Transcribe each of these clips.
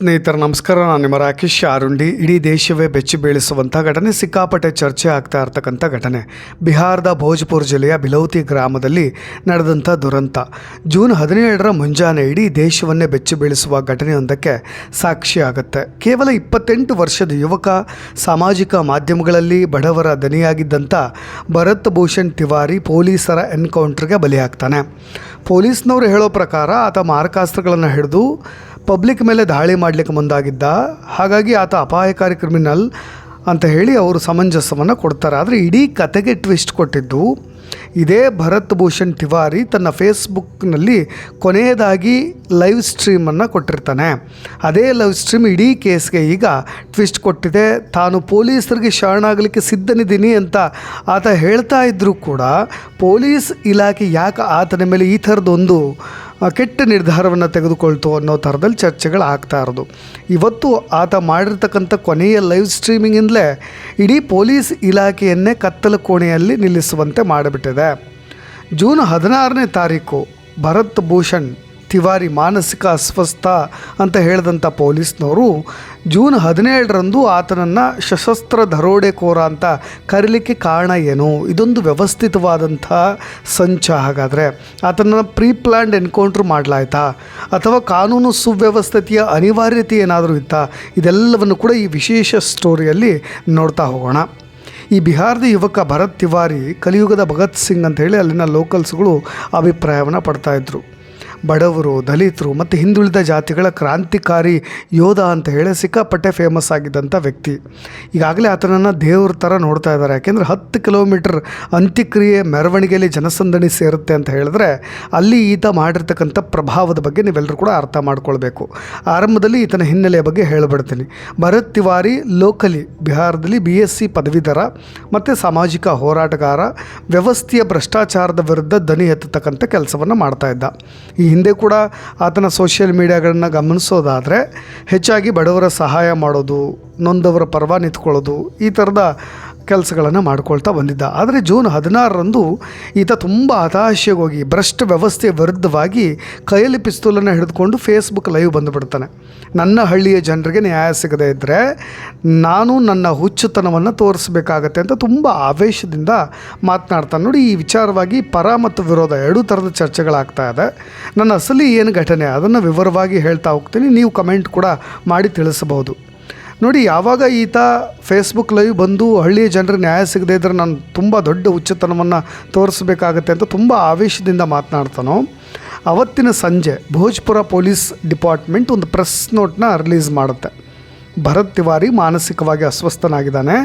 ಸ್ನೇಹಿತರ ನಮಸ್ಕಾರ. ನಾನು ನಿಮ್ಮ ರಾಕೇಶ್ ಆರುಂಡಿ. ಇಡೀ ದೇಶವೇ ಬೆಚ್ಚಿ ಬೀಳಿಸುವಂಥ ಘಟನೆ, ಸಿಕ್ಕಾಪಟ್ಟೆ ಚರ್ಚೆ ಆಗ್ತಾ ಇರ್ತಕ್ಕಂಥ ಘಟನೆ. ಬಿಹಾರದ ಭೋಜ್ಪುರ್ ಜಿಲ್ಲೆಯ ಬಿಲೌತಿ ಗ್ರಾಮದಲ್ಲಿ ನಡೆದಂಥ ದುರಂತ ಜೂನ್ 17ರ ಮುಂಜಾನೆ ಇಡೀ ದೇಶವನ್ನೇ ಬೆಚ್ಚಿ ಬೀಳಿಸುವ ಘಟನೆಯೊಂದಕ್ಕೆ ಸಾಕ್ಷಿಯಾಗುತ್ತೆ. ಕೇವಲ 28 ವರ್ಷದ ಯುವಕ ಸಾಮಾಜಿಕ ಮಾಧ್ಯಮಗಳಲ್ಲಿ ಬಡವರ ದನಿಯಾಗಿದ್ದಂಥ ಭರತ್ ಭೂಷಣ್ ತಿವಾರಿ ಪೊಲೀಸರ ಎನ್ಕೌಂಟರ್ಗೆ ಬಲಿಯಾಗ್ತಾನೆ. ಪೊಲೀಸ್ನವರು ಹೇಳೋ ಪ್ರಕಾರ ಆತ ಮಾರಕಾಸ್ತ್ರಗಳನ್ನು ಹಿಡಿದು ಪಬ್ಲಿಕ್ ಮೇಲೆ ದಾಳಿ ಮಾಡಲಿಕ್ಕೆ ಮುಂದಾಗಿದ್ದ. ಹಾಗಾಗಿ ಆತ ಅಪಾಯಕಾರಿ ಕ್ರಿಮಿನಲ್ ಅಂತ ಹೇಳಿ ಅವರು ಸಮಂಜಸವನ್ನು ಕೊಡ್ತಾರೆ. ಆದರೆ ಇಡೀ ಕತೆಗೆ ಟ್ವಿಸ್ಟ್ ಕೊಟ್ಟಿದ್ದು ಇದೇ ಭರತ್ ಭೂಷಣ್ ತಿವಾರಿ ತನ್ನ ಫೇಸ್ಬುಕ್ನಲ್ಲಿ ಕೊನೆಯದಾಗಿ ಲೈವ್ ಸ್ಟ್ರೀಮನ್ನು ಕೊಟ್ಟಿರ್ತಾನೆ. ಅದೇ ಲೈವ್ ಸ್ಟ್ರೀಮ್ ಇಡೀ ಕೇಸ್ಗೆ ಈಗ ಟ್ವಿಸ್ಟ್ ಕೊಟ್ಟಿದೆ. ತಾನು ಪೊಲೀಸರಿಗೆ ಶರಣಾಗಲಿಕ್ಕೆ ಸಿದ್ಧನಿದ್ದೀನಿ ಅಂತ ಆತ ಹೇಳ್ತಾ ಇದ್ದರೂ ಕೂಡ ಪೊಲೀಸ್ ಇಲಾಖೆ ಯಾಕೆ ಆತನ ಮೇಲೆ ಈ ಥರದೊಂದು ಕೆಟ್ಟ ನಿರ್ಧಾರವನ್ನು ತೆಗೆದುಕೊಳ್ತು ಅನ್ನೋ ಥರದಲ್ಲಿ ಚರ್ಚೆಗಳು ಆಗ್ತಾ ಇರೋದು. ಇವತ್ತು ಆತ ಮಾಡಿರ್ತಕ್ಕಂಥ ಕೊನೆಯ ಲೈವ್ ಸ್ಟ್ರೀಮಿಂಗಿಂದಲೇ ಇಡೀ ಪೊಲೀಸ್ ಇಲಾಖೆಯನ್ನೇ ಕತ್ತಲ ಕೋಣೆಯಲ್ಲಿ ನಿಲ್ಲಿಸುವಂತೆ ಮಾಡಿಬಿಟ್ಟಿದೆ. ಜೂನ್ 16ನೇ ತಾರೀಕು ಭರತ್ ಭೂಷಣ್ ತಿವಾರಿ ಮಾನಸಿಕ ಅಸ್ವಸ್ಥ ಅಂತ ಹೇಳಿದಂಥ ಪೊಲೀಸ್ನವರು ಜೂನ್ 17ರಂದು ಆತನನ್ನು ಸಶಸ್ತ್ರ ದರೋಡೆಕೋರ ಅಂತ ಕರೀಲಿಕ್ಕೆ ಕಾರಣ ಏನು? ಇದೊಂದು ವ್ಯವಸ್ಥಿತವಾದಂಥ ಸಂಚ. ಹಾಗಾದರೆ ಆತನನ್ನು ಪ್ರೀ ಪ್ಲ್ಯಾನ್ಡ್ ಎನ್ಕೌಂಟ್ರ್ ಮಾಡಲಾಯ್ತಾ ಅಥವಾ ಕಾನೂನು ಸುವ್ಯವಸ್ಥತೆಯ ಅನಿವಾರ್ಯತೆ ಏನಾದರೂ ಇತ್ತಾ? ಇದೆಲ್ಲವನ್ನು ಕೂಡ ಈ ವಿಶೇಷ ಸ್ಟೋರಿಯಲ್ಲಿ ನೋಡ್ತಾ ಹೋಗೋಣ. ಈ ಬಿಹಾರದ ಯುವಕ ಭರತ್ ತಿವಾರಿ ಕಲಿಯುಗದ ಭಗತ್ ಸಿಂಗ್ ಅಂತ ಹೇಳಿ ಅಲ್ಲಿನ ಲೋಕಲ್ಸ್ಗಳು ಅಭಿಪ್ರಾಯವನ್ನು ಪಡ್ತಾಯಿದ್ರು. ಬಡವರು, ದಲಿತರು ಮತ್ತು ಹಿಂದುಳಿದ ಜಾತಿಗಳ ಕ್ರಾಂತಿಕಾರಿ ಯೋಧ ಅಂತ ಹೇಳಿ ಸಿಕ್ಕಾಪಟ್ಟೆ ಫೇಮಸ್ ಆಗಿದ್ದಂಥ ವ್ಯಕ್ತಿ. ಈಗಾಗಲೇ ಆತನನ್ನು ದೇವ್ರ ಥರ ನೋಡ್ತಾ ಇದ್ದಾರೆ. ಯಾಕೆಂದರೆ 10 ಕಿಲೋಮೀಟರ್ ಅಂತ್ಯಕ್ರಿಯೆ ಮೆರವಣಿಗೆಯಲ್ಲಿ ಜನಸಂದಣಿ ಸೇರುತ್ತೆ ಅಂತ ಹೇಳಿದ್ರೆ ಅಲ್ಲಿ ಈತ ಮಾಡಿರ್ತಕ್ಕಂಥ ಪ್ರಭಾವದ ಬಗ್ಗೆ ನೀವೆಲ್ಲರೂ ಕೂಡ ಅರ್ಥ ಮಾಡ್ಕೊಳ್ಬೇಕು. ಆರಂಭದಲ್ಲಿ ಈತನ ಹಿನ್ನೆಲೆಯ ಬಗ್ಗೆ ಹೇಳಿಬಿಡ್ತೀನಿ. ಭರತ್ ತಿವಾರಿ ಲೋಕಲಿ ಬಿಹಾರದಲ್ಲಿ BSc ಪದವೀಧರ ಮತ್ತು ಸಾಮಾಜಿಕ ಹೋರಾಟಗಾರ, ವ್ಯವಸ್ಥೆಯ ಭ್ರಷ್ಟಾಚಾರದ ವಿರುದ್ಧ ದನಿ ಎತ್ತತಕ್ಕಂಥ ಕೆಲಸವನ್ನು ಮಾಡ್ತಾ ಇದ್ದ. ಈ ಹಿಂದೆ ಕೂಡ ಆತನ ಸೋಷಿಯಲ್ ಮೀಡಿಯಾಗಳನ್ನು ಗಮನಿಸೋದಾದರೆ ಹೆಚ್ಚಾಗಿ ಬಡವರ ಸಹಾಯ ಮಾಡೋದು, ನೊಂದವರ ಪರವಾ ನಿಂತ್ಕೊಳ್ಳೋದು, ಈ ಥರದ ಕೆಲಸಗಳನ್ನು ಮಾಡ್ಕೊಳ್ತಾ ಬಂದಿದ್ದ. ಆದರೆ ಜೂನ್ 16ರಂದು ಈತ ತುಂಬ ಹತಾಶೆಗೋಗಿ ಭ್ರಷ್ಟ ವ್ಯವಸ್ಥೆಯ ವಿರುದ್ಧವಾಗಿ ಕೈಯಲ್ಲಿ ಪಿಸ್ತೂಲನ್ನು ಹಿಡಿದುಕೊಂಡು ಫೇಸ್ಬುಕ್ ಲೈವ್ ಬಂದುಬಿಡ್ತಾನೆ. ನನ್ನ ಹಳ್ಳಿಯ ಜನರಿಗೆ ನ್ಯಾಯ ಸಿಗದೇ ಇದ್ದರೆ ನಾನು ನನ್ನ ಹುಚ್ಚುತನವನ್ನು ತೋರಿಸಬೇಕಾಗತ್ತೆ ಅಂತ ತುಂಬ ಆವೇಶದಿಂದ ಮಾತನಾಡ್ತಾನೆ. ನೋಡಿ, ಈ ವಿಚಾರವಾಗಿ ಪರ ಮತ್ತು ವಿರೋಧ ಎರಡೂ ಥರದ ಚರ್ಚೆಗಳಾಗ್ತಾ ಇದೆ. ನನ್ನ ಅಸಲಿ ಏನು ಘಟನೆ ಅದನ್ನು ವಿವರವಾಗಿ ಹೇಳ್ತಾ ಹೋಗ್ತೀನಿ. ನೀವು ಕಮೆಂಟ್ ಕೂಡ ಮಾಡಿ ತಿಳಿಸಬಹುದು. ನೋಡಿ, ಯಾವಾಗ ಈತ ಫೇಸ್ಬುಕ್ ಲೈವ್ ಬಂದು ಹಳ್ಳಿಯ ಜನರಿಗೆ ನ್ಯಾಯ ಸಿಗದೇ ಇದ್ದರೆ ನಾನು ತುಂಬ ದೊಡ್ಡ ಹುಚ್ಚುತನವನ್ನು ತೋರಿಸಬೇಕಾಗತ್ತೆ ಅಂತ ತುಂಬ ಆವೇಶದಿಂದ ಮಾತನಾಡ್ತಾನೋ, ಅವತ್ತಿನ ಸಂಜೆ ಭೋಜ್ಪುರ ಪೊಲೀಸ್ ಡಿಪಾರ್ಟ್ಮೆಂಟ್ ಒಂದು ಪ್ರೆಸ್ ನೋಟ್ನ ರಿಲೀಸ್ ಮಾಡುತ್ತೆ. ಭರತ್ ತಿವಾರಿ ಮಾನಸಿಕವಾಗಿ ಅಸ್ವಸ್ಥನಾಗಿದ್ದಾನೆ,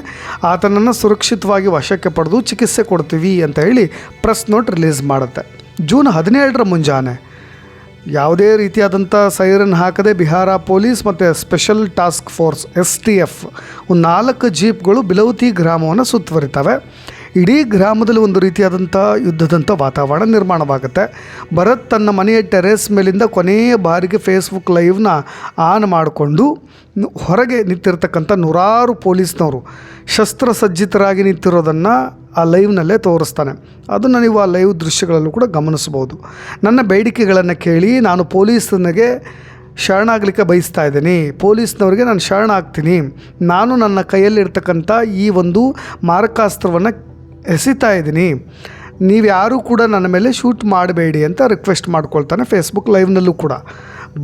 ಆತನನ್ನು ಸುರಕ್ಷಿತವಾಗಿ ವಶಕ್ಕೆ ಪಡೆದು ಚಿಕಿತ್ಸೆ ಕೊಡ್ತೀವಿ ಅಂತ ಹೇಳಿ ಪ್ರೆಸ್ ನೋಟ್ ರಿಲೀಸ್ ಮಾಡುತ್ತೆ. ಜೂನ್ 17ರ ಮುಂಜಾನೆ ಯಾವುದೇ ರೀತಿಯಾದಂಥ ಸೈರನ್ ಹಾಕದೆ ಬಿಹಾರ ಪೊಲೀಸ್ ಮತ್ತು ಸ್ಪೆಷಲ್ ಟಾಸ್ಕ್ ಫೋರ್ಸ್ STF ಒಂದು 4 ಜೀಪ್ಗಳು ಬಿಲೌತಿ ಗ್ರಾಮವನ್ನು ಸುತ್ತುವರಿತವೆ. ಇಡೀ ಗ್ರಾಮದಲ್ಲಿ ಒಂದು ರೀತಿಯಾದಂಥ ಯುದ್ಧದಂಥ ವಾತಾವರಣ ನಿರ್ಮಾಣವಾಗುತ್ತೆ. ಭರತ್ ತನ್ನ ಮನೆಯ ಟೆರೇಸ್ ಮೇಲಿಂದ ಕೊನೆಯ ಬಾರಿಗೆ ಫೇಸ್ಬುಕ್ ಲೈವ್ನ ಆನ್ ಮಾಡಿಕೊಂಡು ಹೊರಗೆ ನಿಂತಿರ್ತಕ್ಕಂಥ ನೂರಾರು ಪೊಲೀಸ್ನವರು ಶಸ್ತ್ರಸಜ್ಜಿತರಾಗಿ ನಿಂತಿರೋದನ್ನು ಆ ಲೈವ್ನಲ್ಲೇ ತೋರಿಸ್ತಾನೆ. ಅದನ್ನು ನೀವು ಆ ಲೈವ್ ದೃಶ್ಯಗಳಲ್ಲೂ ಕೂಡ ಗಮನಿಸ್ಬೋದು. ನನ್ನ ಬೇಡಿಕೆಗಳನ್ನು ಕೇಳಿ, ನಾನು ಪೊಲೀಸನಿಗೆ ಶರಣಾಗಲಿಕ್ಕೆ ಬಯಸ್ತಾ ಇದ್ದೀನಿ, ಪೊಲೀಸ್ನವ್ರಿಗೆ ನಾನು ಶರಣಾಗ್ತೀನಿ, ನಾನು ನನ್ನ ಕೈಯಲ್ಲಿರ್ತಕ್ಕಂಥ ಈ ಒಂದು ಮಾರಕಾಸ್ತ್ರವನ್ನು ಎಸಿತಾ ಇದ್ದೀನಿ, ನೀವು ಯಾರೂ ಕೂಡ ನನ್ನ ಮೇಲೆ ಶೂಟ್ ಮಾಡಬೇಡಿ ಅಂತ ರಿಕ್ವೆಸ್ಟ್ ಮಾಡ್ಕೊಳ್ತಾನೆ ಫೇಸ್ಬುಕ್ ಲೈವ್ನಲ್ಲೂ ಕೂಡ.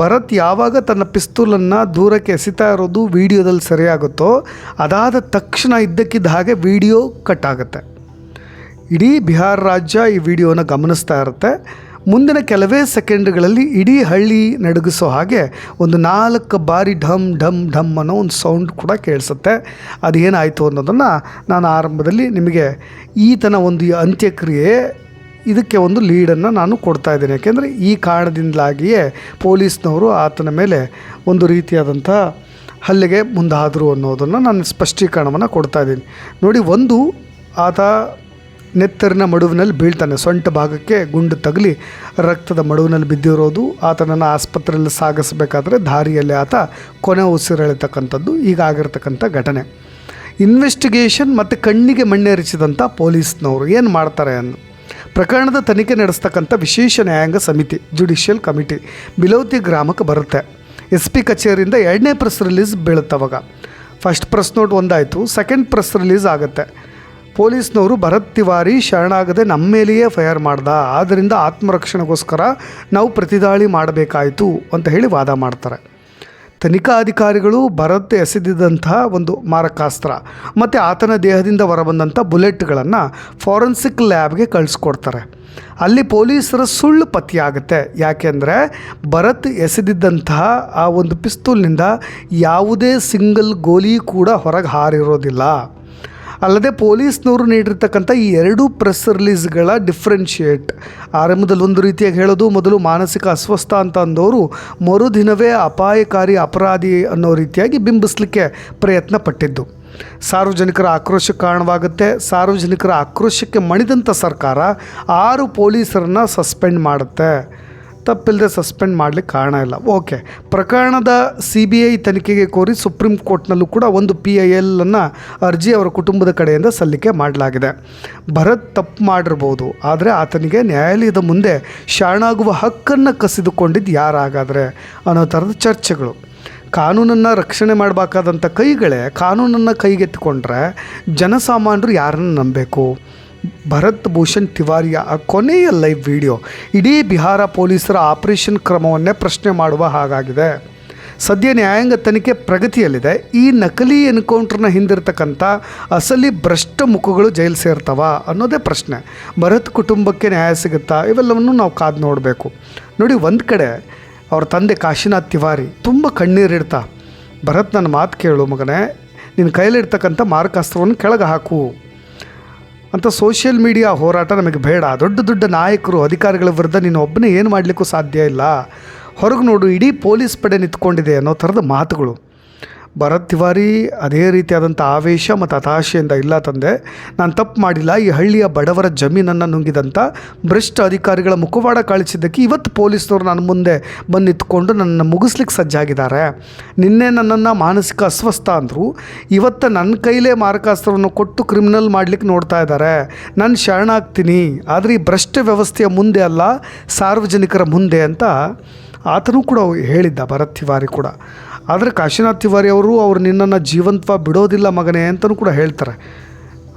ಭರತ್ ಯಾವಾಗ ತನ್ನ ಪಿಸ್ತೂಲನ್ನು ದೂರಕ್ಕೆ ಎಸಿತಾ ಇರೋದು ವಿಡಿಯೋದಲ್ಲಿ ಸರಿಯಾಗುತ್ತೋ ಅದಾದ ತಕ್ಷಣ ಇದ್ದಕ್ಕಿದ್ದ ಹಾಗೆ ವಿಡಿಯೋ ಕಟ್ ಆಗುತ್ತೆ. ಇಡೀ ಬಿಹಾರ ರಾಜ್ಯ ಈ ವಿಡಿಯೋನ ಗಮನಿಸ್ತಾ ಇರುತ್ತೆ. ಮುಂದಿನ ಕೆಲವೇ ಸೆಕೆಂಡ್ಗಳಲ್ಲಿ ಇಡೀ ಹಳ್ಳಿ ನಡುಗಿಸೋ ಹಾಗೆ ಒಂದು 4 ಬಾರಿ ಢಮ್ ಢಮ್ ಢಮ್ ಅನ್ನೋ ಒಂದು ಸೌಂಡ್ ಕೂಡ ಕೇಳಿಸುತ್ತೆ. ಅದೇನಾಯಿತು ಅನ್ನೋದನ್ನು ನಾನು ಆರಂಭದಲ್ಲಿ ನಿಮಗೆ ಈತನ ಒಂದು ಅಂತ್ಯಕ್ರಿಯೆ ಇದಕ್ಕೆ ಒಂದು ಲೀಡನ್ನು ನಾನು ಕೊಡ್ತಾ ಇದ್ದೇನೆ. ಯಾಕೆಂದರೆ ಈ ಕಾರಣದಿಂದಾಗಿಯೇ ಪೊಲೀಸ್ನವರು ಆತನ ಮೇಲೆ ಒಂದು ರೀತಿಯಾದಂಥ ಹಲ್ಲೆಗೆ ಮುಂದಾದರು ಅನ್ನೋದನ್ನು ನಾನು ಸ್ಪಷ್ಟೀಕರಣವನ್ನು ಕೊಡ್ತಾ ಇದ್ದೀನಿ. ನೋಡಿ, ಒಂದು ಆತ ನೆತ್ತರಿನ ಮಡುವಿನಲ್ಲಿ ಬೀಳ್ತಾನೆ. ಸೊಂಟ ಭಾಗಕ್ಕೆ ಗುಂಡು ತಗಲಿ ರಕ್ತದ ಮಡುವಿನಲ್ಲಿ ಬಿದ್ದಿರೋದು. ಆತನನ್ನು ಆಸ್ಪತ್ರೆಯಲ್ಲಿ ಸಾಗಿಸಬೇಕಾದ್ರೆ ದಾರಿಯಲ್ಲಿ ಆತ ಕೊನೆ ಉಸಿರೆಳಿತಕ್ಕಂಥದ್ದು ಹೀಗಾಗಿರ್ತಕ್ಕಂಥ ಘಟನೆ. ಇನ್ವೆಸ್ಟಿಗೇಷನ್ ಮತ್ತು ಕಣ್ಣಿಗೆ ಮಣ್ಣೇರಿಸಿದಂಥ ಪೊಲೀಸ್ನವರು ಏನು ಮಾಡ್ತಾರೆ ಅನ್ನೋ ಪ್ರಕರಣದ ತನಿಖೆ ನಡೆಸ್ತಕ್ಕಂಥ ವಿಶೇಷ ನ್ಯಾಯಾಂಗ ಸಮಿತಿ ಜುಡಿಷಿಯಲ್ ಕಮಿಟಿ ಬಿಲೌತಿ ಗ್ರಾಮಕ್ಕೆ ಬರುತ್ತೆ. SP ಕಚೇರಿಯಿಂದ 2ನೇ ಪ್ರೆಸ್ ರಿಲೀಸ್ ಬೀಳುತ್ತವಾಗ. ಫಸ್ಟ್ ಪ್ರೆಸ್ ನೋಟ್ ಒಂದಾಯಿತು, ಸೆಕೆಂಡ್ ಪ್ರೆಸ್ ರಿಲೀಸ್ ಆಗುತ್ತೆ. ಪೊಲೀಸ್ನವರು ಭರತ್ ತಿವಾರಿ ಶರಣಾಗದೆ ನಮ್ಮ ಮೇಲೆಯೇ ಫೈರ್ ಮಾಡ್ದ, ಆದ್ದರಿಂದ ಆತ್ಮರಕ್ಷಣೆಗೋಸ್ಕರ ನಾವು ಪ್ರತಿದಾಳಿ ಮಾಡಬೇಕಾಯಿತು ಅಂತ ಹೇಳಿ ವಾದ ಮಾಡ್ತಾರೆ. ತನಿಖಾ ಅಧಿಕಾರಿಗಳು ಭರತ್ ಎಸೆದಿದ್ದಂತಹ ಒಂದು ಮಾರಕಾಸ್ತ್ರ ಮತ್ತು ಆತನ ದೇಹದಿಂದ ಹೊರಬಂದಂಥ ಬುಲೆಟ್ಗಳನ್ನು ಫಾರೆನ್ಸಿಕ್ ಲ್ಯಾಬ್ಗೆ ಕಳಿಸ್ಕೊಡ್ತಾರೆ. ಅಲ್ಲಿ ಪೊಲೀಸರ ಸುಳ್ಳು ಪತ್ತೆಯಾಗುತ್ತೆ. ಯಾಕೆಂದರೆ ಭರತ್ ಎಸೆದಿದ್ದಂತಹ ಆ ಒಂದು ಪಿಸ್ತೂಲ್ನಿಂದ ಯಾವುದೇ ಸಿಂಗಲ್ ಗೋಲಿ ಕೂಡ ಹೊರಗೆ ಹಾರಿರೋದಿಲ್ಲ. ಅಲ್ಲದೆ ಪೊಲೀಸ್ನವರು ನೀಡಿರ್ತಕ್ಕಂಥ ಈ 2 ಪ್ರೆಸ್ ರಿಲೀಸ್ಗಳ ಡಿಫ್ರೆನ್ಷಿಯೇಟ್, ಆರಂಭದಲ್ಲಿ ಒಂದು ರೀತಿಯಾಗಿ ಹೇಳೋದು, ಮೊದಲು ಮಾನಸಿಕ ಅಸ್ವಸ್ಥ ಅಂತ ಅಂದವರು ಮರುದಿನವೇ ಅಪಾಯಕಾರಿ ಅಪರಾಧಿ ಅನ್ನೋ ರೀತಿಯಾಗಿ ಬಿಂಬಿಸಲಿಕ್ಕೆ ಪ್ರಯತ್ನ ಪಟ್ಟಿದ್ದು ಸಾರ್ವಜನಿಕರ ಆಕ್ರೋಶಕ್ಕೆ ಕಾರಣವಾಗುತ್ತೆ. ಸಾರ್ವಜನಿಕರ ಆಕ್ರೋಶಕ್ಕೆ ಮಣಿದಂಥ ಸರ್ಕಾರ 6 ಪೊಲೀಸರನ್ನು ಸಸ್ಪೆಂಡ್ ಮಾಡುತ್ತೆ. ತಪ್ಪಿಲ್ಲದೆ ಸಸ್ಪೆಂಡ್ ಮಾಡಲಿಕ್ಕೆ ಕಾರಣ ಇಲ್ಲ. ಓಕೆ, ಪ್ರಕರಣದ CBI ತನಿಖೆಗೆ ಕೋರಿ ಸುಪ್ರೀಂ ಕೋರ್ಟ್ನಲ್ಲೂ ಕೂಡ ಒಂದು PIL ಅರ್ಜಿ ಅವರ ಕುಟುಂಬದ ಕಡೆಯಿಂದ ಸಲ್ಲಿಕೆ ಮಾಡಲಾಗಿದೆ. ಭರತ್ ತಪ್ಪು ಮಾಡಿರ್ಬೋದು, ಆದರೆ ಆತನಿಗೆ ನ್ಯಾಯಾಲಯದ ಮುಂದೆ ಶರಣಾಗುವ ಹಕ್ಕನ್ನು ಕಸಿದುಕೊಂಡಿದ್ದು ಯಾರಾಗಾದರೆ ಅನ್ನೋ ಥರದ ಚರ್ಚೆಗಳು. ಕಾನೂನನ್ನು ರಕ್ಷಣೆ ಮಾಡಬೇಕಾದಂಥ ಕೈಗಳೇ ಕಾನೂನನ್ನು ಕೈಗೆತ್ತಿಕೊಂಡ್ರೆ ಜನಸಾಮಾನ್ಯರು ಯಾರನ್ನು ನಂಬಬೇಕು? ಭರತ್ ಭೂಷಣ್ ತಿವಾರಿಯ ಆ ಕೊನೆಯ ಲೈವ್ ವಿಡಿಯೋ ಇಡೀ ಬಿಹಾರ ಪೊಲೀಸರ ಆಪರೇಷನ್ ಕ್ರಮವನ್ನೇ ಪ್ರಶ್ನೆ ಮಾಡುವ ಹಾಗಾಗಿದೆ. ಸದ್ಯ ನ್ಯಾಯಾಂಗ ತನಿಖೆ ಪ್ರಗತಿಯಲ್ಲಿದೆ. ಈ ನಕಲಿ ಎನ್ಕೌಂಟ್ರನ್ನ ಹಿಂದಿರ್ತಕ್ಕಂಥ ಅಸಲಿ ಭ್ರಷ್ಟ ಮುಖಗಳು ಜೈಲು ಸೇರ್ತವ ಅನ್ನೋದೇ ಪ್ರಶ್ನೆ. ಭರತ್ ಕುಟುಂಬಕ್ಕೆ ನ್ಯಾಯ ಸಿಗುತ್ತಾ? ಇವೆಲ್ಲವನ್ನು ನಾವು ಕಾದು ನೋಡಬೇಕು. ನೋಡಿ, ಒಂದು ಕಡೆ ಅವ್ರ ತಂದೆ ಕಾಶಿನಾಥ್ ತಿವಾರಿ ತುಂಬ ಕಣ್ಣೀರಿಡ್ತಾ, ಭರತ್ ನನ್ನ ಮಾತು ಕೇಳು ಮಗನೇ, ನಿನ್ನ ಕೈಲಿರ್ತಕ್ಕಂಥ ಮಾರಕಾಸ್ತ್ರವನ್ನು ಕೆಳಗೆ ಹಾಕು ಅಂತ. ಸೋಷಿಯಲ್ ಮೀಡಿಯಾ ಹೋರಾಟ ನಮಗೆ ಬೇಡ. ದೊಡ್ಡ ದೊಡ್ಡ ನಾಯಕರು ಅಧಿಕಾರಿಗಳ ವಿರುದ್ಧ ನೀನು ಒಬ್ಬನೇ ಏನು ಮಾಡಲಿಕ್ಕೂ ಸಾಧ್ಯ ಇಲ್ಲ. ಹೊರಗೆ ನೋಡು, ಇಡೀ ಪೊಲೀಸ್ ಪಡೆ ನಿಂತ್ಕೊಂಡಿದೆ ಅನ್ನೋ ಥರದ ಮಾತುಗಳು. ಭರತ್ ತಿವಾರಿ ಅದೇ ರೀತಿಯಾದಂಥ ಆವೇಶ ಮತ್ತು ಹತಾಶೆಯಿಂದ, ಇಲ್ಲ ತಂದೆ, ನಾನು ತಪ್ಪು ಮಾಡಿಲ್ಲ, ಈ ಹಳ್ಳಿಯ ಬಡವರ ಜಮೀನನ್ನು ನುಂಗಿದಂಥ ಭ್ರಷ್ಟ ಅಧಿಕಾರಿಗಳ ಮುಖವಾಡ ಕಾಣಿಸಿದ್ದಕ್ಕೆ ಇವತ್ತು ಪೊಲೀಸ್ನವರು ನನ್ನ ಮುಂದೆ ಬಂದು ನಿಂತ್ಕೊಂಡು ನನ್ನನ್ನು ಮುಗಿಸ್ಲಿಕ್ಕೆ ಸಜ್ಜಾಗಿದ್ದಾರೆ. ನಿನ್ನೆ ನನ್ನನ್ನು ಮಾನಸಿಕ ಅಸ್ವಸ್ಥ ಅಂದರು, ಇವತ್ತು ನನ್ನ ಕೈಲೇ ಮಾರಕಾಸ್ತ್ರವನ್ನು ಕೊಟ್ಟು ಕ್ರಿಮಿನಲ್ ಮಾಡಲಿಕ್ಕೆ ನೋಡ್ತಾ ಇದ್ದಾರೆ. ನಾನು ಶರಣಾಗ್ತೀನಿ, ಆದರೆ ಈ ಭ್ರಷ್ಟ ವ್ಯವಸ್ಥೆಯ ಮುಂದೆ ಅಲ್ಲ, ಸಾರ್ವಜನಿಕರ ಮುಂದೆ ಅಂತ ಆತನೂ ಕೂಡ ಹೇಳಿದ್ದ ಭರತ್ ತಿವಾರಿ ಕೂಡ. ಆದರೆ ಕಾಶಿನಾಥ್ ತಿವಾರಿ ಅವರು ನಿನ್ನನ್ನು ಜೀವಂತವಾಗಿ ಬಿಡೋದಿಲ್ಲ ಮಗನೇ ಅಂತಲೂ ಕೂಡ ಹೇಳ್ತಾರೆ.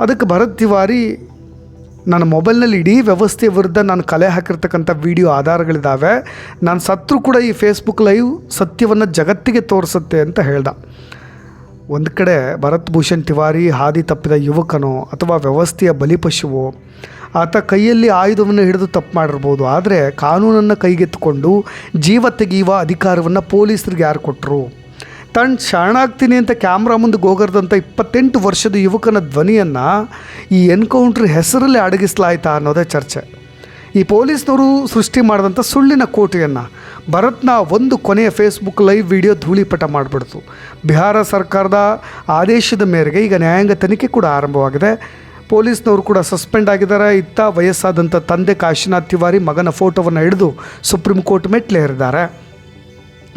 ಅದಕ್ಕೆ ಭರತ್ ತಿವಾರಿ, ನನ್ನ ಮೊಬೈಲ್ನಲ್ಲಿ ಇಡೀ ವ್ಯವಸ್ಥೆಯ ವಿರುದ್ಧ ನಾನು ಕಲೆ ಹಾಕಿರ್ತಕ್ಕಂಥ ವಿಡಿಯೋ ಆಧಾರಗಳಿದ್ದಾವೆ, ನಾನು ಸತ್ರು ಕೂಡ ಈ ಫೇಸ್ಬುಕ್ ಲೈವ್ ಸತ್ಯವನ್ನು ಜಗತ್ತಿಗೆ ತೋರಿಸುತ್ತೆ ಅಂತ ಹೇಳ್ದ. ಒಂದು ಕಡೆ ಭರತ್ ಭೂಷಣ್ ತಿವಾರಿ ಹಾದಿ ತಪ್ಪಿದ ಯುವಕನೋ ಅಥವಾ ವ್ಯವಸ್ಥೆಯ ಬಲಿಪಶುವೋ, ಆತ ಕೈಯಲ್ಲಿ ಆಯುಧವನ್ನು ಹಿಡಿದು ತಪ್ಪು ಮಾಡಿರ್ಬೋದು, ಆದರೆ ಕಾನೂನನ್ನು ಕೈಗೆತ್ತಿಕೊಂಡು ಜೀವ ತೆಗೆಯುವ ಅಧಿಕಾರವನ್ನು ಪೊಲೀಸರಿಗೆ ಯಾರು ಕೊಟ್ಟರು? ತಾನು ಶರಣಾಗ್ತೀನಿ ಅಂತ ಕ್ಯಾಮ್ರಾ ಮುಂದೆ ಹೋಗರ್ದಂಥ 28 ವರ್ಷದ ಯುವಕನ ಧ್ವನಿಯನ್ನು ಈ ಎನ್ಕೌಂಟ್ರ್ ಹೆಸರಲ್ಲಿ ಅಡಗಿಸಲಾಯ್ತಾ ಅನ್ನೋದೇ ಚರ್ಚೆ. ಈ ಪೊಲೀಸ್ನವರು ಸೃಷ್ಟಿ ಮಾಡಿದಂಥ ಸುಳ್ಳಿನ ಕೋಟೆಯನ್ನು ಭರತ್ನ ಒಂದು ಕೊನೆಯ ಫೇಸ್ಬುಕ್ ಲೈವ್ ವಿಡಿಯೋ ಧೂಳಿಪಟ ಮಾಡಿಬಿಡ್ತು. ಬಿಹಾರ ಸರ್ಕಾರದ ಆದೇಶದ ಮೇರೆಗೆ ಈಗ ನ್ಯಾಯಾಂಗ ತನಿಖೆ ಕೂಡ ಆರಂಭವಾಗಿದೆ. ಪೊಲೀಸ್ನವರು ಕೂಡ ಸಸ್ಪೆಂಡ್ ಆಗಿದ್ದಾರೆ. ಇತ್ತ ವಯಸ್ಸಾದಂಥ ತಂದೆ ಕಾಶಿನಾಥ್ ತಿವಾರಿ ಮಗನ ಫೋಟೋವನ್ನು ಹಿಡಿದು ಸುಪ್ರೀಂ ಕೋರ್ಟ್ ಮೆಟ್ಲೇರಿದ್ದಾರೆ.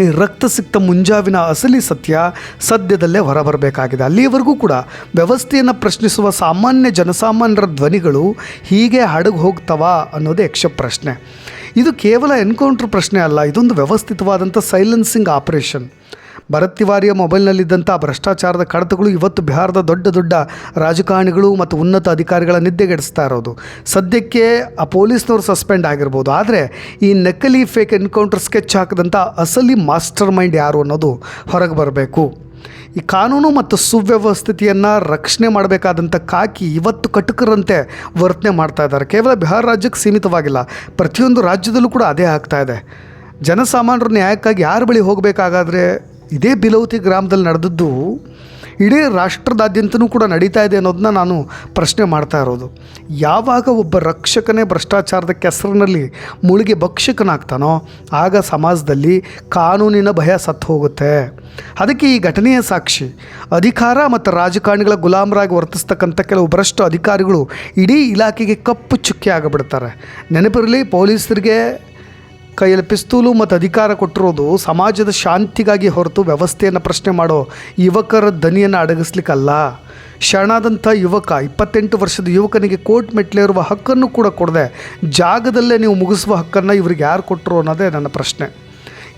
ಈ ರಕ್ತಸಿಕ್ತ ಮುಂಜಾವಿನ ಅಸಲಿ ಸತ್ಯ ಸದ್ಯದಲ್ಲೇ ಹೊರಬರಬೇಕಾಗಿದೆ. ಅಲ್ಲಿಯವರೆಗೂ ಕೂಡ ವ್ಯವಸ್ಥೆಯನ್ನು ಪ್ರಶ್ನಿಸುವ ಸಾಮಾನ್ಯ ಜನಸಾಮಾನ್ಯರ ಧ್ವನಿಗಳು ಹೀಗೆ ಹಡಗು ಹೋಗ್ತವಾ ಅನ್ನೋದೇ ಯಕ್ಷ ಪ್ರಶ್ನೆ. ಇದು ಕೇವಲ ಎನ್ಕೌಂಟ್ರ್ ಪ್ರಶ್ನೆ ಅಲ್ಲ, ಇದೊಂದು ವ್ಯವಸ್ಥಿತವಾದಂಥ ಸೈಲೆನ್ಸಿಂಗ್ ಆಪರೇಷನ್. ಭರತ್ ತಿವಾರಿಯ ಮೊಬೈಲ್ನಲ್ಲಿದ್ದಂಥ ಭ್ರಷ್ಟಾಚಾರದ ಕಡತಗಳು ಇವತ್ತು ಬಿಹಾರದ ದೊಡ್ಡ ದೊಡ್ಡ ರಾಜಕಾರಣಿಗಳು ಮತ್ತು ಉನ್ನತ ಅಧಿಕಾರಿಗಳ ನಿದ್ದೆಗೆಡಿಸ್ತಾ ಇರೋದು. ಸದ್ಯಕ್ಕೆ ಆ ಪೊಲೀಸ್ನವರು ಸಸ್ಪೆಂಡ್ ಆಗಿರ್ಬೋದು, ಆದರೆ ಈ ನಕಲಿ ಫೇಕ್ ಎನ್ಕೌಂಟರ್ ಸ್ಕೆಚ್ ಹಾಕಿದಂಥ ಅಸಲಿ ಮಾಸ್ಟರ್ ಮೈಂಡ್ ಯಾರು ಅನ್ನೋದು ಹೊರಗೆ ಬರಬೇಕು. ಈ ಕಾನೂನು ಮತ್ತು ಸುವ್ಯವಸ್ಥಿತಿಯನ್ನು ರಕ್ಷಣೆ ಮಾಡಬೇಕಾದಂಥ ಕಾಕಿ ಇವತ್ತು ಕಟುಕರಂತೆ ವರ್ತನೆ ಮಾಡ್ತಾ ಇದ್ದಾರೆ. ಕೇವಲ ಬಿಹಾರ ರಾಜ್ಯಕ್ಕೆ ಸೀಮಿತವಾಗಿಲ್ಲ, ಪ್ರತಿಯೊಂದು ರಾಜ್ಯದಲ್ಲೂ ಕೂಡ ಅದೇ ಆಗ್ತಾ ಇದೆ. ಜನಸಾಮಾನ್ಯರ ನ್ಯಾಯಕ್ಕಾಗಿ ಯಾರ ಬಳಿ ಹೋಗಬೇಕಾಗಾದರೆ ಇದೇ ಬಿಲೌತಿ ಗ್ರಾಮದಲ್ಲಿ ನಡೆದದ್ದು ಇಡೀ ರಾಷ್ಟ್ರದಾದ್ಯಂತನೂ ಕೂಡ ನಡೀತಾ ಇದೆ ಅನ್ನೋದನ್ನ ನಾನು ಪ್ರಶ್ನೆ ಮಾಡ್ತಾ ಇರೋದು. ಯಾವಾಗ ಒಬ್ಬ ರಕ್ಷಕನೇ ಭ್ರಷ್ಟಾಚಾರದ ಕೆಸರಿನಲ್ಲಿ ಮುಳುಗಿ ಭಕ್ಷಕನಾಗ್ತಾನೋ ಆಗ ಸಮಾಜದಲ್ಲಿ ಕಾನೂನಿನ ಭಯ ಸತ್ತು ಹೋಗುತ್ತೆ. ಅದಕ್ಕೆ ಈ ಘಟನೆಯ ಸಾಕ್ಷಿ. ಅಧಿಕಾರ ಮತ್ತು ರಾಜಕಾರಣಿಗಳ ಗುಲಾಮರಾಗಿ ವರ್ತಿಸ್ತಕ್ಕಂಥ ಕೆಲವು ಭ್ರಷ್ಟ ಅಧಿಕಾರಿಗಳು ಇಡೀ ಇಲಾಖೆಗೆ ಕಪ್ಪು ಚುಕ್ಕೆ ಆಗಿಬಿಡ್ತಾರೆ. ನೆನಪಿರಲಿ, ಪೊಲೀಸರಿಗೆ ಕೈಯಲ್ಲಿ ಪಿಸ್ತೂಲು ಮತ್ತು ಅಧಿಕಾರ ಕೊಟ್ಟಿರೋದು ಸಮಾಜದ ಶಾಂತಿಗಾಗಿ ಹೊರತು ವ್ಯವಸ್ಥೆಯನ್ನು ಪ್ರಶ್ನೆ ಮಾಡೋ ಯುವಕರ ದನಿಯನ್ನು ಅಡಗಿಸ್ಲಿಕ್ಕಲ್ಲ. ಶರಣಾದಂಥ ಯುವಕ, 28 ವರ್ಷದ ಯುವಕನಿಗೆ ಕೋರ್ಟ್ ಮೆಟ್ಲೇರುವ ಹಕ್ಕನ್ನು ಕೂಡ ಕೊಡದೆ ಜಾಗದಲ್ಲೇ ನೀವು ಮುಗಿಸುವ ಹಕ್ಕನ್ನು ಇವ್ರಿಗೆ ಯಾರು ಕೊಟ್ಟರು ಅನ್ನೋದೇ ನನ್ನ ಪ್ರಶ್ನೆ.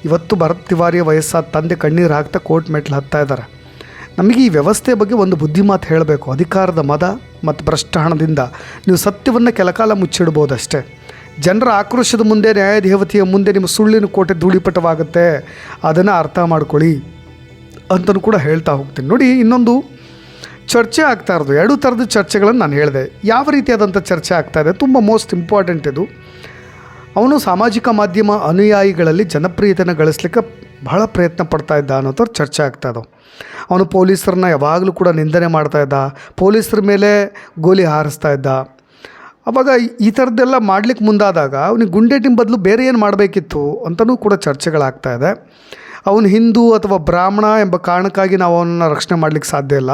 ಇವತ್ತು ಭರತ್ ತಿವಾರಿಯ ವಯಸ್ಸಾದ ತಂದೆ ಕಣ್ಣೀರು ಹಾಕ್ತಾ ಕೋರ್ಟ್ ಮೆಟ್ಲು ಹತ್ತಾ ಇದ್ದಾರೆ. ನಮಗೆ ಈ ವ್ಯವಸ್ಥೆ ಬಗ್ಗೆ ಒಂದು ಬುದ್ಧಿಮಾತು ಹೇಳಬೇಕು. ಅಧಿಕಾರದ ಮದ ಮತ್ತು ಭ್ರಷ್ಟ ಹಣದಿಂದ ನೀವು ಸತ್ಯವನ್ನು ಕೆಲಕಾಲ ಮುಚ್ಚಿಡ್ಬೋದಷ್ಟೇ. ಜನರ ಆಕ್ರೋಶದ ಮುಂದೆ, ನ್ಯಾಯದೇವತೆಯ ಮುಂದೆ ನಿಮ್ಮ ಸುಳ್ಳಿನ ಕೋಟೆ ಧೂಳಿಪಟವಾಗುತ್ತೆ. ಅದನ್ನು ಅರ್ಥ ಮಾಡ್ಕೊಳ್ಳಿ ಅಂತಲೂ ಕೂಡ ಹೇಳ್ತಾ ಹೋಗ್ತೀನಿ. ನೋಡಿ, ಇನ್ನೊಂದು ಚರ್ಚೆ ಆಗ್ತಾ ಇರೋದು, 2 ಥರದ ಚರ್ಚೆಗಳನ್ನು ನಾನು ಹೇಳಿದೆ. ಯಾವ ರೀತಿಯಾದಂಥ ಚರ್ಚೆ ಆಗ್ತಾಯಿದೆ, ತುಂಬ ಮೋಸ್ಟ್ ಇಂಪಾರ್ಟೆಂಟ್ ಇದು. ಅವನು ಸಾಮಾಜಿಕ ಮಾಧ್ಯಮ ಅನುಯಾಯಿಗಳಲ್ಲಿ ಜನಪ್ರಿಯತೆಯನ್ನು ಗಳಿಸ್ಲಿಕ್ಕೆ ಬಹಳ ಪ್ರಯತ್ನ ಪಡ್ತಾ ಇದ್ದ ಅನ್ನೋ ಥರ ಚರ್ಚೆ ಆಗ್ತಾ ಇದ್ದಾವೆ. ಅವನು ಪೊಲೀಸರನ್ನ ಯಾವಾಗಲೂ ಕೂಡ ನಿಂದನೆ ಮಾಡ್ತಾಯಿದ್ದ, ಪೊಲೀಸರ ಮೇಲೆ ಗೋಲಿ ಹಾರಿಸ್ತಾ ಇದ್ದ. ಆವಾಗ ಈ ಥರದ್ದೆಲ್ಲ ಮಾಡಲಿಕ್ಕೆ ಮುಂದಾದಾಗ ಅವನಿಗೆ ಗುಂಡೇಟಿನ ಬದಲು ಬೇರೆ ಏನು ಮಾಡಬೇಕಿತ್ತು ಅಂತಲೂ ಕೂಡ ಚರ್ಚೆಗಳಾಗ್ತಾ ಇದೆ. ಅವನು ಹಿಂದೂ ಅಥವಾ ಬ್ರಾಹ್ಮಣ ಎಂಬ ಕಾರಣಕ್ಕಾಗಿ ನಾವು ಅವನನ್ನು ರಕ್ಷಣೆ ಮಾಡಲಿಕ್ಕೆ ಸಾಧ್ಯ ಇಲ್ಲ.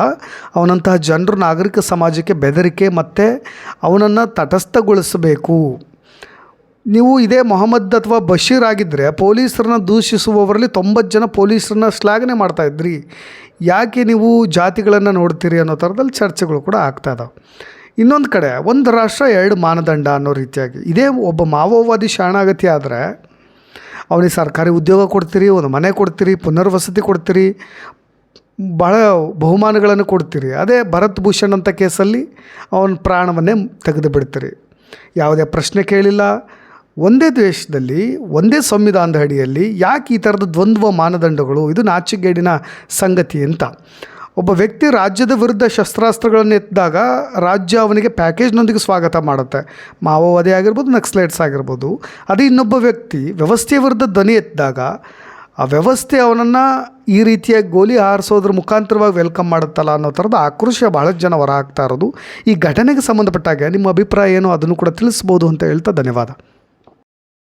ಅವನಂತಹ ಜನರು ನಾಗರಿಕ ಸಮಾಜಕ್ಕೆ ಬೆದರಿಕೆ ಮತ್ತು ಅವನನ್ನು ತಟಸ್ಥಗೊಳಿಸಬೇಕು. ನೀವು ಇದೇ ಮೊಹಮ್ಮದ್ ಅಥವಾ ಬಶೀರ್ ಆಗಿದ್ದರೆ ಪೊಲೀಸರನ್ನ ದೂಷಿಸುವವರಲ್ಲಿ 90 ಜನ ಪೊಲೀಸರನ್ನ ಶ್ಲಾಘನೆ ಮಾಡ್ತಾಯಿದ್ರಿ. ಯಾಕೆ ನೀವು ಜಾತಿಗಳನ್ನು ನೋಡ್ತೀರಿ ಅನ್ನೋ ಥರದಲ್ಲಿ ಚರ್ಚೆಗಳು ಕೂಡ ಆಗ್ತಾ ಇದ್ದಾವೆ. ಇನ್ನೊಂದು ಕಡೆ, ಒಂದು ರಾಷ್ಟ್ರ 2 ಮಾನದಂಡ ಅನ್ನೋ ರೀತಿಯಾಗಿ, ಇದೇ ಒಬ್ಬ ಮಾವೋವಾದಿ ಶರಣಾಗತಿ ಆದರೆ ಅವನಿಗೆ ಸರ್ಕಾರಿ ಉದ್ಯೋಗ ಕೊಡ್ತೀರಿ, ಒಂದು ಮನೆ ಕೊಡ್ತೀರಿ, ಪುನರ್ವಸತಿ ಕೊಡ್ತೀರಿ, ಭಾಳ ಬಹುಮಾನಗಳನ್ನು ಕೊಡ್ತೀರಿ. ಅದೇ ಭರತ್ ಭೂಷಣ್ ಅಂತ ಕೇಸಲ್ಲಿ ಅವನ ಪ್ರಾಣವನ್ನೇ ತೆಗೆದು ಬಿಡ್ತೀರಿ. ಯಾವುದೇ ಪ್ರಶ್ನೆ ಕೇಳಿಲ್ಲ. ಒಂದೇ ದೇಶದಲ್ಲಿ, ಒಂದೇ ಸಂವಿಧಾನದ ಅಡಿಯಲ್ಲಿ ಯಾಕೆ ಈ ಥರದ ದ್ವಂದ್ವ ಮಾನದಂಡಗಳು? ಇದು ನಾಚಿಕೆಗೇಡಿನ ಸಂಗತಿ ಅಂತ. ಒಬ್ಬ ವ್ಯಕ್ತಿ ರಾಜ್ಯದ ವಿರುದ್ಧ ಶಸ್ತ್ರಾಸ್ತ್ರಗಳನ್ನು ಎತ್ತಿದಾಗ ರಾಜ್ಯ ಅವನಿಗೆ ಪ್ಯಾಕೇಜ್ನೊಂದಿಗೆ ಸ್ವಾಗತ ಮಾಡುತ್ತೆ. ಮಾವೋವಾದಿ ಆಗಿರ್ಬೋದು, ನಕ್ಸಲೈಟ್ಸ್ ಆಗಿರ್ಬೋದು. ಅದೇ ಇನ್ನೊಬ್ಬ ವ್ಯಕ್ತಿ ವ್ಯವಸ್ಥೆಯ ವಿರುದ್ಧ ಧ್ವನಿ ಎತ್ತಿದಾಗ ಆ ವ್ಯವಸ್ಥೆ ಅವನನ್ನು ಈ ರೀತಿಯಾಗಿ ಗೋಲಿ ಹಾರಿಸೋದ್ರ ಮುಖಾಂತರವಾಗಿ ವೆಲ್ಕಮ್ ಮಾಡುತ್ತಲ್ಲ ಅನ್ನೋ ಥರದ ಆಕ್ರೋಶ ಭಾಳಷ್ಟು ಜನ ಹೊರ ಹಾಕ್ತಾ ಇರೋದು. ಈ ಘಟನೆಗೆ ಸಂಬಂಧಪಟ್ಟಾಗ ನಿಮ್ಮ ಅಭಿಪ್ರಾಯ ಏನು ಅದನ್ನು ಕೂಡ ತಿಳಿಸ್ಬೋದು ಅಂತ ಹೇಳ್ತಾ ಧನ್ಯವಾದ.